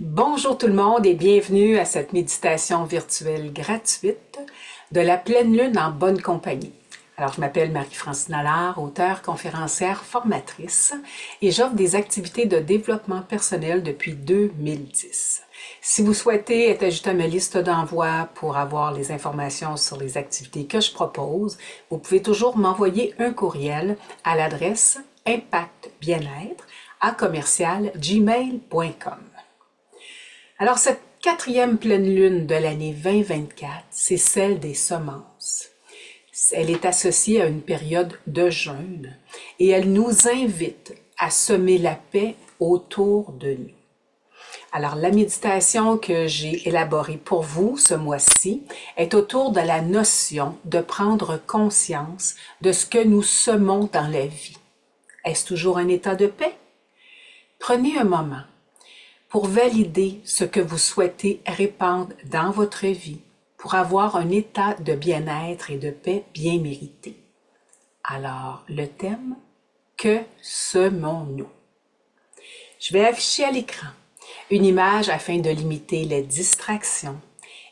Bonjour tout le monde et bienvenue à cette méditation virtuelle gratuite de la pleine lune en bonne compagnie. Alors, je m'appelle Marie-Francine Allard, auteure, conférencière, formatrice et j'offre des activités de développement personnel depuis 2010. Si vous souhaitez être ajouté à ma liste d'envoi pour avoir les informations sur les activités que je propose, vous pouvez toujours m'envoyer un courriel à l'adresse impactbienêtre@gmail.com. Alors, cette quatrième pleine lune de l'année 2024, c'est celle des semences. Elle est associée à une période de jeûne et elle nous invite à semer la paix autour de nous. Alors, la méditation que j'ai élaborée pour vous ce mois-ci est autour de la notion de prendre conscience de ce que nous semons dans la vie. Est-ce toujours un état de paix? Prenez un moment pour valider ce que vous souhaitez répandre dans votre vie pour avoir un état de bien-être et de paix bien mérité. Alors, le thème, que semons-nous? Je vais afficher à l'écran une image afin de limiter les distractions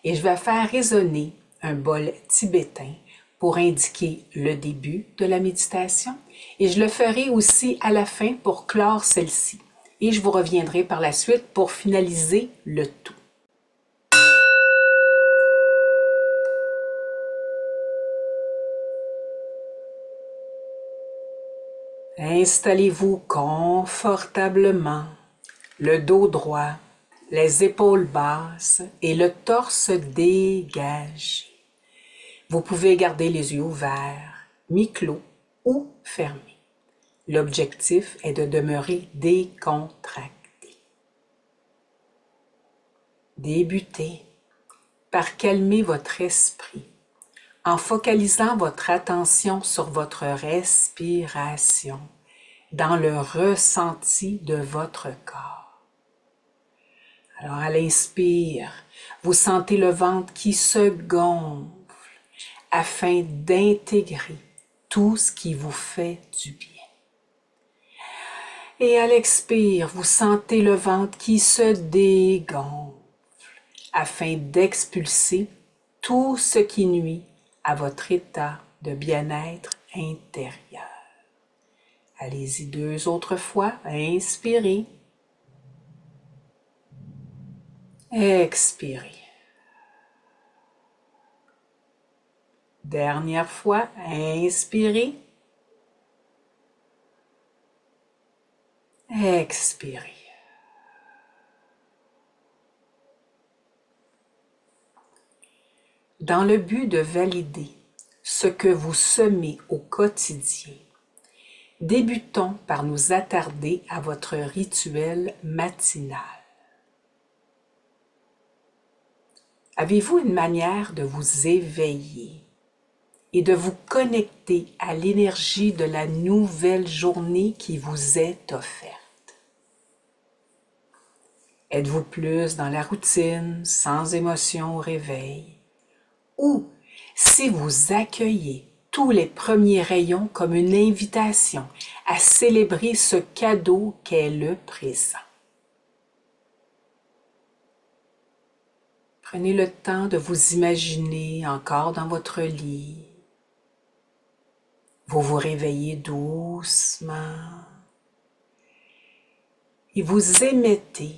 et je vais faire résonner un bol tibétain pour indiquer le début de la méditation et je le ferai aussi à la fin pour clore celle-ci. Et je vous reviendrai par la suite pour finaliser le tout. Installez-vous confortablement, le dos droit, les épaules basses et le torse dégagé. Vous pouvez garder les yeux ouverts, mi-clos ou fermés. L'objectif est de demeurer décontracté. Débutez par calmer votre esprit en focalisant votre attention sur votre respiration dans le ressenti de votre corps. Alors à l'inspire, vous sentez le ventre qui se gonfle afin d'intégrer tout ce qui vous fait du bien. Et à l'expire, vous sentez le ventre qui se dégonfle afin d'expulser tout ce qui nuit à votre état de bien-être intérieur. Allez-y 2 autres fois. Inspirez. Expirez. Dernière fois. Inspirez. Expirez. Dans le but de valider ce que vous semez au quotidien, débutons par nous attarder à votre rituel matinal. Avez-vous une manière de vous éveiller et de vous connecter à l'énergie de la nouvelle journée qui vous est offerte? Êtes-vous plus dans la routine, sans émotion au réveil? Ou si vous accueillez tous les premiers rayons comme une invitation à célébrer ce cadeau qu'est le présent? Prenez le temps de vous imaginer encore dans votre lit. Vous vous réveillez doucement et vous émettez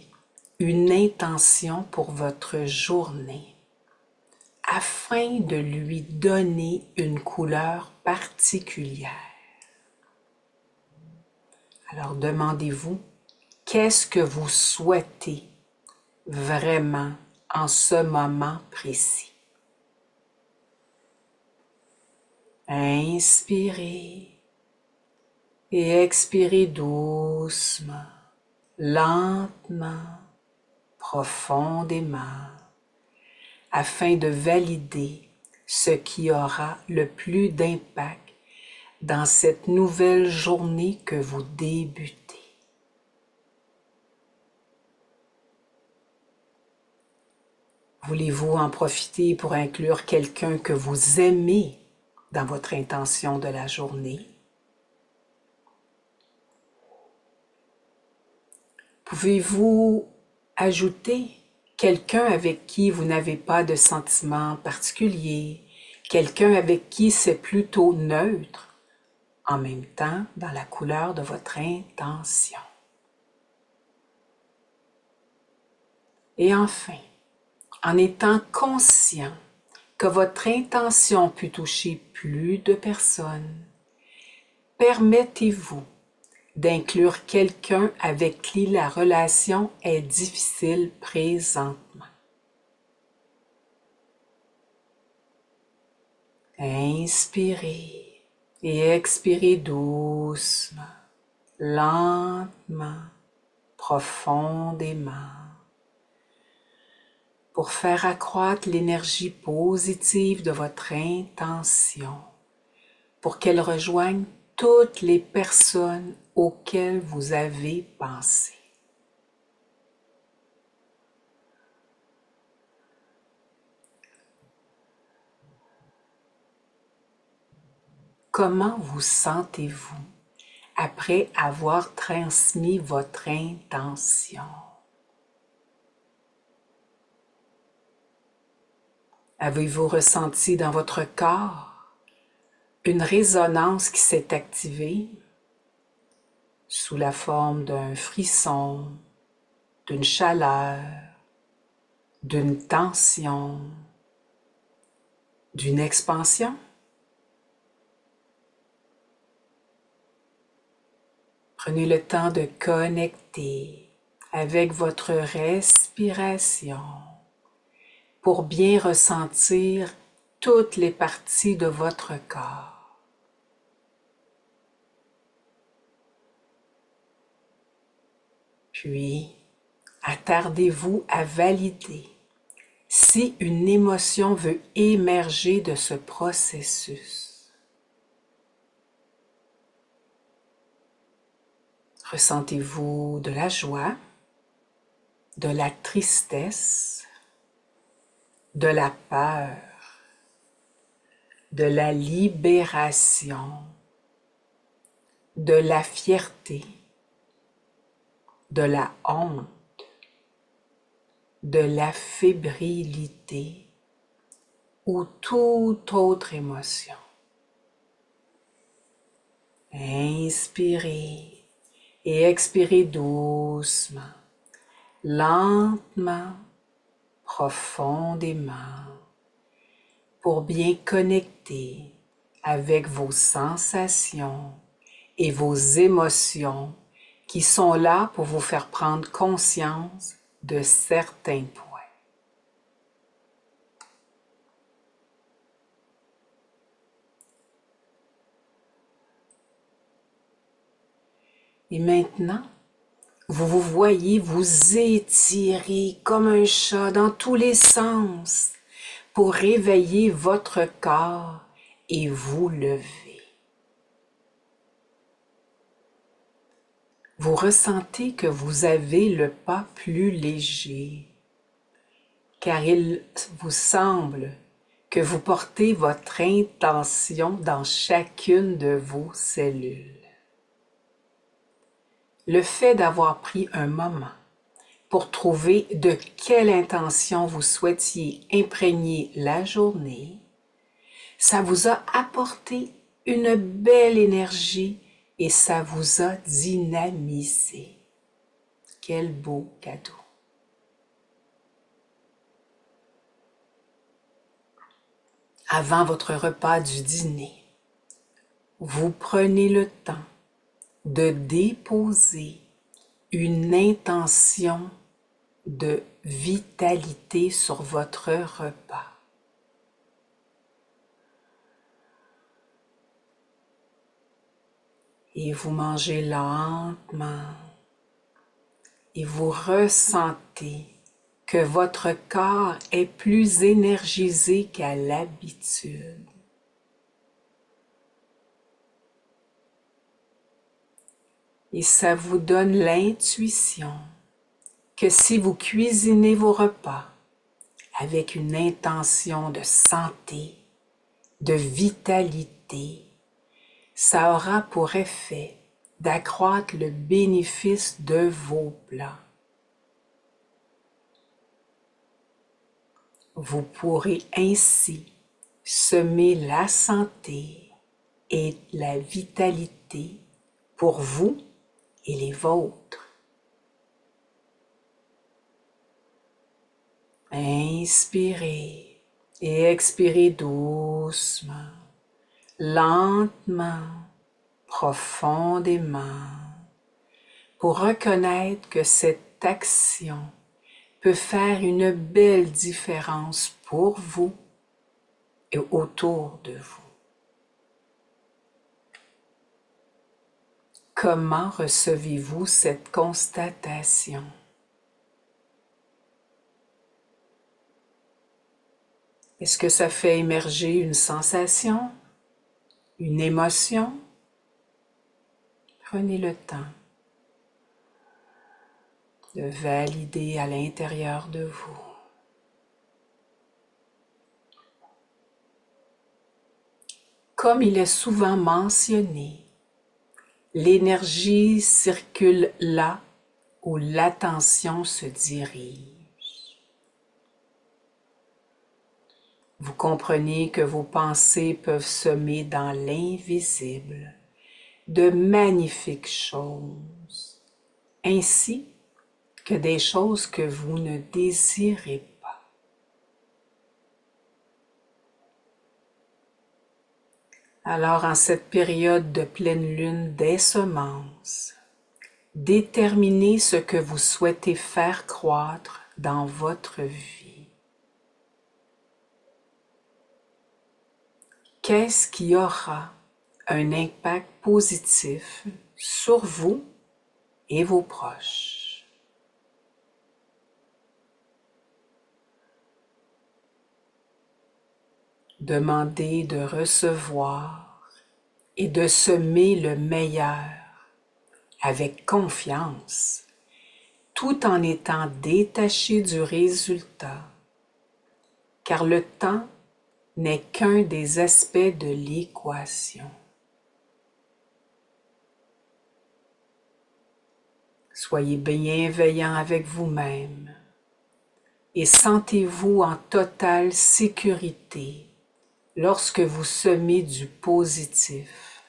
une intention pour votre journée afin de lui donner une couleur particulière. Alors demandez-vous, qu'est-ce que vous souhaitez vraiment en ce moment précis? Inspirez et expirez doucement, lentement, profondément, afin de valider ce qui aura le plus d'impact dans cette nouvelle journée que vous débutez. Voulez-vous en profiter pour inclure quelqu'un que vous aimez dans votre intention de la journée? Pouvez-vous Ajoutez quelqu'un avec qui vous n'avez pas de sentiment particulier, quelqu'un avec qui c'est plutôt neutre, en même temps dans la couleur de votre intention. Et enfin, en étant conscient que votre intention peut toucher plus de personnes, permettez-vous d'inclure quelqu'un avec qui la relation est difficile présentement. Inspirez et expirez doucement, lentement, profondément, pour faire accroître l'énergie positive de votre intention, pour qu'elle rejoigne toutes les personnes auxquelles vous avez pensé. Comment vous sentez-vous après avoir transmis votre intention? Avez-vous ressenti dans votre corps une résonance qui s'est activée sous la forme d'un frisson, d'une chaleur, d'une tension, d'une expansion? Prenez le temps de connecter avec votre respiration pour bien ressentir toutes les parties de votre corps. Puis, attardez-vous à valider si une émotion veut émerger de ce processus. Ressentez-vous de la joie, de la tristesse, de la peur, de la libération, de la fierté, de la honte, de la fébrilité ou toute autre émotion. Inspirez et expirez doucement, lentement, profondément, pour bien connecter avec vos sensations et vos émotions qui sont là pour vous faire prendre conscience de certains points. Et maintenant, vous vous voyez vous étirer comme un chat dans tous les sens pour réveiller votre corps et vous lever. Vous ressentez que vous avez le pas plus léger, car il vous semble que vous portez votre intention dans chacune de vos cellules. Le fait d'avoir pris un moment pour trouver de quelle intention vous souhaitiez imprégner la journée, ça vous a apporté une belle énergie et ça vous a dynamisé. Quel beau cadeau! Avant votre repas du dîner, vous prenez le temps de déposer une intention de vitalité sur votre repas. Et vous mangez lentement et vous ressentez que votre corps est plus énergisé qu'à l'habitude. Et ça vous donne l'intuition que si vous cuisinez vos repas avec une intention de santé, de vitalité, ça aura pour effet d'accroître le bénéfice de vos plats. Vous pourrez ainsi semer la santé et la vitalité pour vous et les vôtres. Inspirez et expirez doucement, lentement, profondément, pour reconnaître que cette action peut faire une belle différence pour vous et autour de vous. Comment recevez-vous cette constatation? Est-ce que ça fait émerger une sensation, une émotion? Prenez le temps de valider à l'intérieur de vous. Comme il est souvent mentionné, l'énergie circule là où l'attention se dirige. Vous comprenez que vos pensées peuvent semer dans l'invisible de magnifiques choses, ainsi que des choses que vous ne désirez pas. Alors, en cette période de pleine lune des semences, déterminez ce que vous souhaitez faire croître dans votre vie. Qu'est-ce qui aura un impact positif sur vous et vos proches? Demandez de recevoir et de semer le meilleur avec confiance, tout en étant détaché du résultat, car le temps n'est qu'un des aspects de l'équation. Soyez bienveillant avec vous-même et sentez-vous en totale sécurité lorsque vous semez du positif,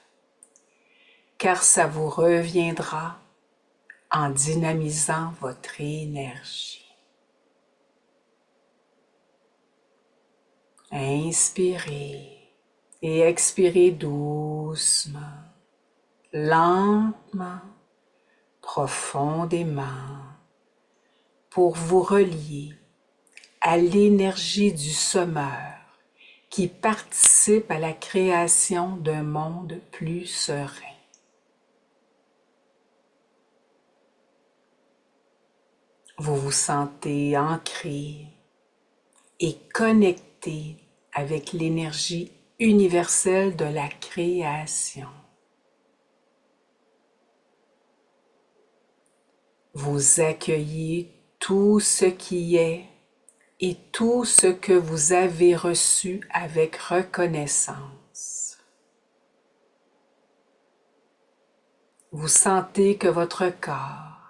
car ça vous reviendra en dynamisant votre énergie. Inspirez et expirez doucement, lentement, profondément, pour vous relier à l'énergie du semeur qui participe à la création d'un monde plus serein. Vous vous sentez ancré et connecté avec l'énergie universelle de la création. Vous accueillez tout ce qui est et tout ce que vous avez reçu avec reconnaissance. Vous sentez que votre corps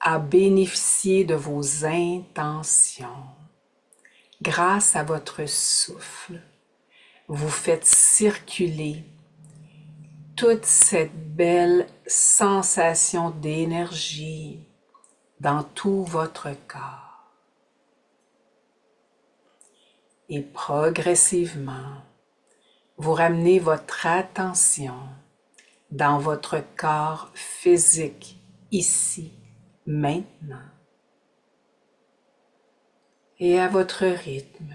a bénéficié de vos intentions. Grâce à votre souffle, vous faites circuler toute cette belle sensation d'énergie dans tout votre corps. Et progressivement, vous ramenez votre attention dans votre corps physique, ici, maintenant. Et à votre rythme,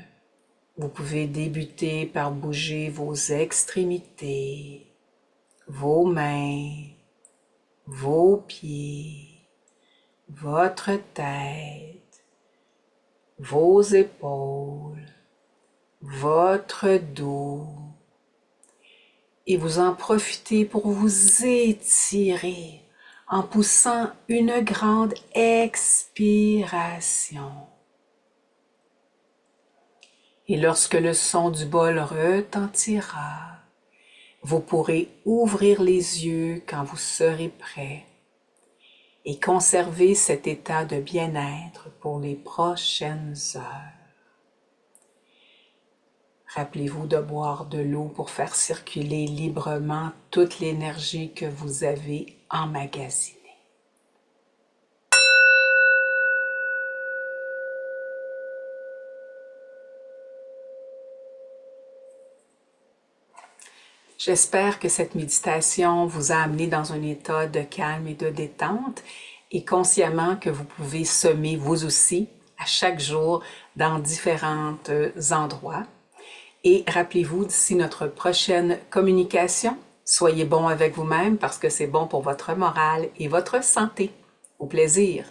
vous pouvez débuter par bouger vos extrémités, vos mains, vos pieds, votre tête, vos épaules, votre dos, et vous en profitez pour vous étirer en poussant une grande expiration. Et lorsque le son du bol retentira, vous pourrez ouvrir les yeux quand vous serez prêt et conserver cet état de bien-être pour les prochaines heures. Rappelez-vous de boire de l'eau pour faire circuler librement toute l'énergie que vous avez emmagasinée. J'espère que cette méditation vous a amené dans un état de calme et de détente et consciemment que vous pouvez semer vous aussi à chaque jour dans différents endroits. Et rappelez-vous, d'ici notre prochaine communication, soyez bon avec vous-même parce que c'est bon pour votre morale et votre santé. Au plaisir!